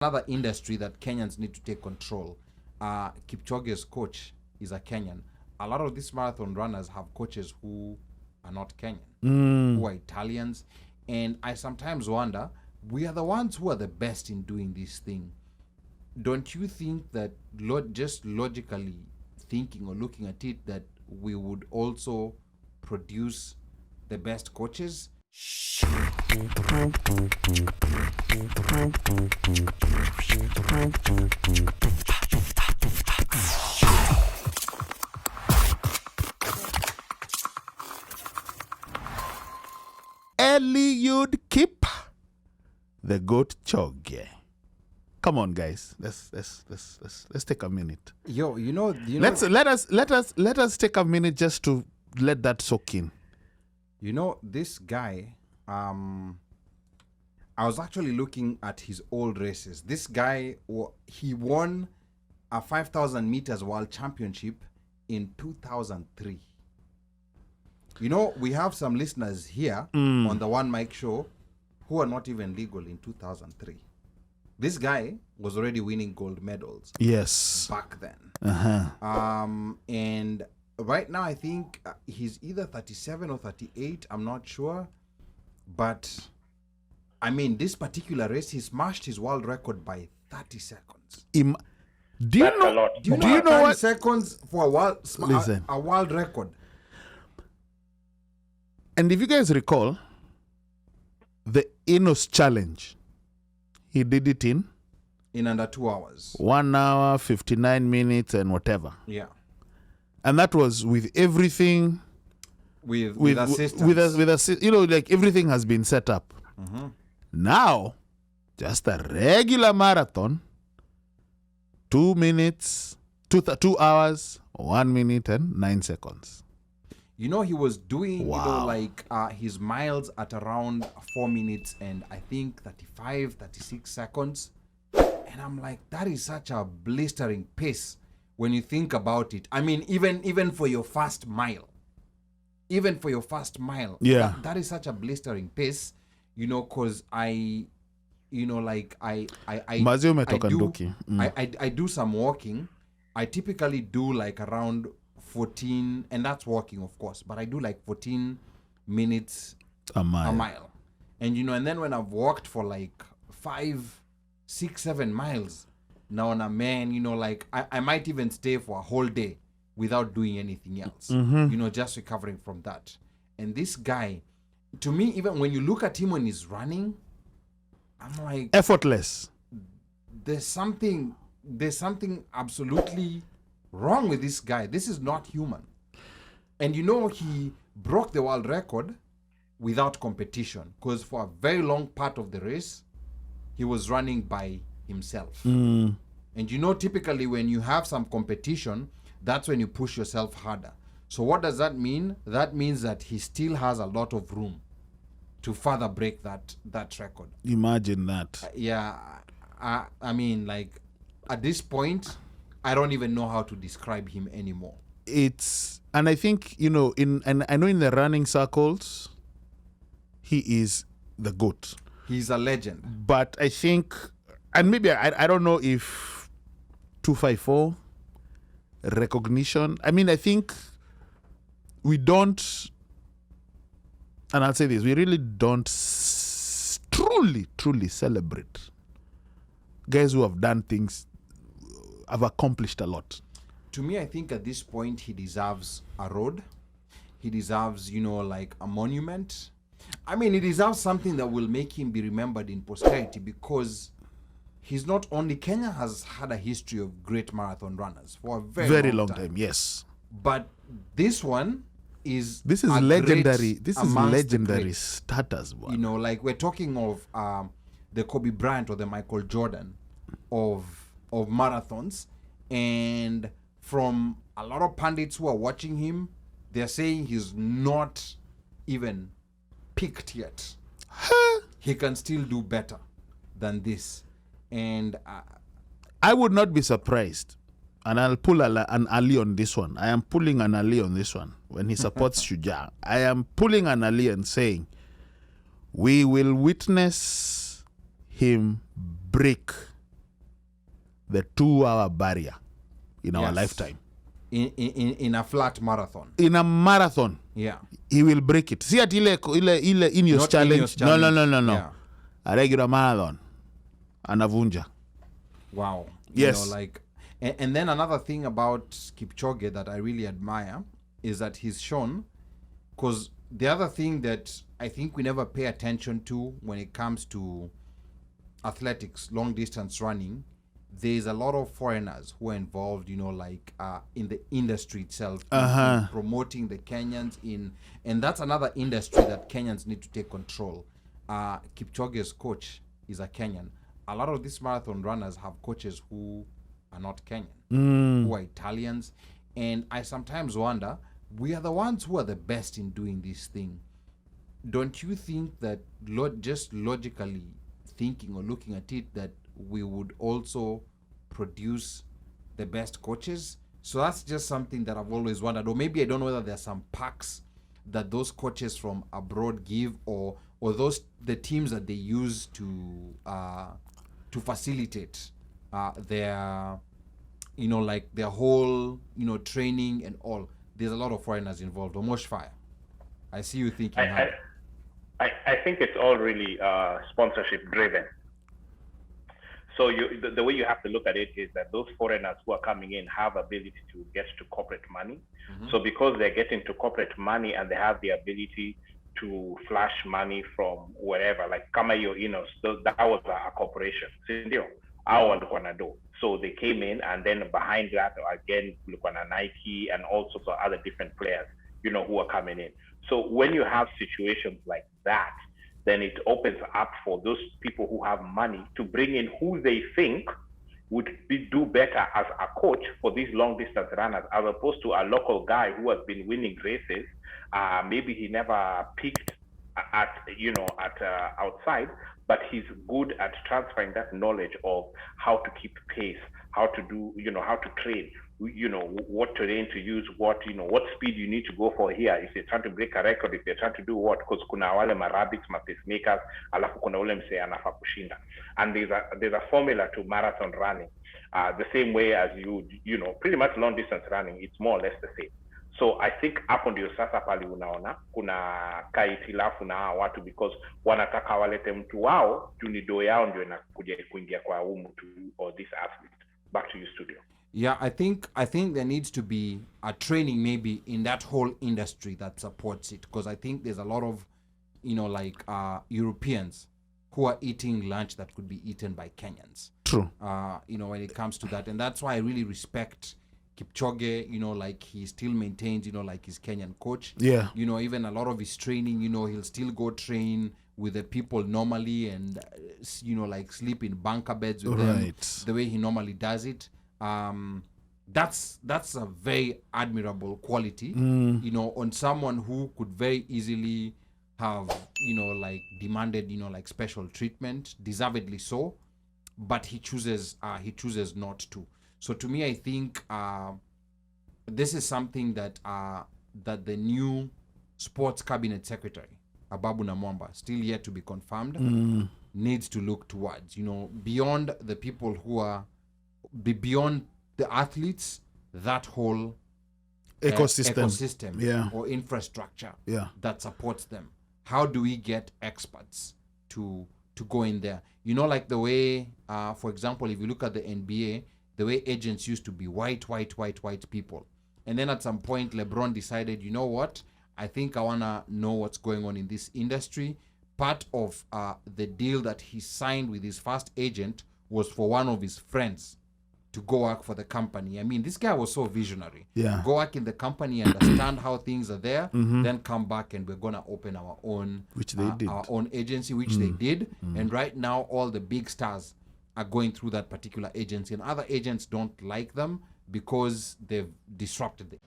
another industry that Kenyans need to take control. Kipchoge's coach is a Kenyan. A lot of these marathon runners have coaches who are not Kenyan, who are Italians. And I sometimes wonder, we are the ones who are the best in doing this thing. Don't you think that just logically thinking or looking at it, that we would also produce the best coaches? Eliud Kip, the goat Choge. Come on, guys. Let's take a minute. Let us take a minute just to let that soak in. You know, this guy, I was actually looking at his old races. This guy, he won a 5,000 meters world championship in 2003. You know, we have some listeners here on the OneMicShow who are not even legal in 2003. This guy was already winning gold medals. Yes. Back then. And right now, I think he's either 37 or 38. I'm not sure. But, I mean, this particular race, he smashed his world record by 30 seconds. Do you know 30 seconds for a world record? And if you guys recall, the Enos challenge, he did it in under 2 hours. 1 hour, 59 minutes and whatever. Yeah. And that was with everything. With assistance. Like everything has been set up. Mm-hmm. Now, just a regular marathon, 2 minutes, 2 hours, 1 minute and 9 seconds. You know, he was doing, his miles at around 4 minutes and I think 35, 36 seconds. And I'm like, that is such a blistering pace when you think about it. I mean, even for your first mile. Yeah. That is such a blistering pace, you know, because I do some walking. I typically do like around 14, and that's walking, of course, but I do like 14 minutes a mile. And you know, and then when I've walked for like 5, 6, 7 miles, now on a man, you know, like I might even stay for a whole day without doing anything else, you know, just recovering from that. And this guy, to me, even when you look at him when he's running, I'm like, effortless. There's something absolutely wrong with this guy. This is not human. And you know, he broke the world record without competition, because for a very long part of the race, he was running by himself. And you know, typically when you have some competition, that's when you push yourself harder. So what does that mean? That means that he still has a lot of room to further break that record. Imagine that. I mean, like, at this point, I don't even know how to describe him anymore. And I think, you know, and I know in the running circles, he is the GOAT. He's a legend. But I think, and maybe I don't know if 254 recognition. I mean, I think we don't, and I'll say this, we really don't truly celebrate guys who have done things, have accomplished a lot. To me, I think at this point, he deserves a road. He deserves, you know, like a monument. I mean, he deserves something that will make him be remembered in posterity, because he's not only, Kenya has had a history of great marathon runners for a very long time. Yes. But this one is legendary. This is legendary status. You know, like we're talking of the Kobe Bryant or the Michael Jordan of marathons. And from a lot of pundits who are watching him, they're saying he's not even peaked yet. He can still do better than this. And I would not be surprised. And I'll pull an Ali on this one. I am pulling an Ali on this one. When he supports Shujaa, I am pulling an Ali and saying, we will witness him break the 2-hour barrier in our Yes. lifetime. In a flat marathon. In a marathon, Yeah. he will break it. See at ile Ineos Not challenge. Ineos challenge. No. Yeah. A regular marathon. Anavunja. Wow. Yes. You know, like, and then another thing about Kipchoge that I really admire is that he's shown, because the other thing that I think we never pay attention to when it comes to athletics, long distance running, there's a lot of foreigners who are involved, you know, like in the industry itself, in promoting the Kenyans and that's another industry that Kenyans need to take control. Kipchoge's coach is a Kenyan. A lot of these marathon runners have coaches who are not Kenyan, who are Italians. And I sometimes wonder, we are the ones who are the best in doing this thing. Don't you think that just logically thinking or looking at it, that we would also produce the best coaches? So that's just something that I've always wondered. Or maybe I don't know whether there's some packs that those coaches from abroad give, or those the teams that they use to facilitate their, you know, like their whole, you know, training and all. There's a lot of foreigners involved. Or Moshfire, I see you thinking. I think it's all really sponsorship driven. So the way you have to look at it is that those foreigners who are coming in have ability to get to corporate money. So because they're getting to corporate money and they have the ability to flash money from wherever, like kama hiyo Ineos, that was a corporation. So they came in, and then behind that again, kulikuwa na Nike and all sorts of other different players, you know, who are coming in. So when you have situations like that, then it opens up for those people who have money to bring in who they think would do better as a coach for these long distance runners, as opposed to a local guy who has been winning races. Maybe he never peaked at outside, but he's good at transferring that knowledge of how to keep pace, how to do, you know, how to train, you know, what terrain to use, what, you know, what speed you need to go for here if you're trying to break a record, if you're trying to do what, because kuna wale marabbits, pacemakers, alafu kuna ule mse anafa kushinda. And there's a formula to marathon running, the same way as you know, pretty much long distance running, it's more or less the same. So I think hapo ndio sasa pale unaona kuna kaitilafu na hawa watu, because wanataka walete mtu wao junido yao ndio inakuja kuingia kwa huu mtu or this athlete. Back to you, studio. Yeah, I think there needs to be a training maybe in that whole industry that supports it, because I think there's a lot of, you know, like Europeans who are eating lunch that could be eaten by Kenyans. True. You know, when it comes to that, and that's why I really respect Kipchoge, you know, like he still maintains, you know, like his Kenyan coach. Yeah. You know, even a lot of his training, you know, he'll still go train with the people normally and, you know, like sleep in bunker beds with them the way he normally does it. That's a very admirable quality, you know, on someone who could very easily have, you know, like demanded, you know, like special treatment, deservedly so, but he chooses not to. So to me, I think this is something that that the new sports cabinet secretary, Ababu Namwamba, still yet to be confirmed, needs to look towards, you know, beyond the people who are beyond the athletes, that whole ecosystem or infrastructure that supports them. How do we get experts to go in there? You know, like the way, for example, if you look at the NBA, the way agents used to be white people. And then at some point, LeBron decided, you know what? I think I want to know what's going on in this industry. Part of the deal that he signed with his first agent was for one of his friends to go work for the company. I mean, this guy was so visionary. Yeah. Go work in the company, understand how things are there, then come back and we're going to open our own, which they did. Our own agency, which they did. And right now, all the big stars are going through that particular agency, and other agents don't like them because they've disrupted it.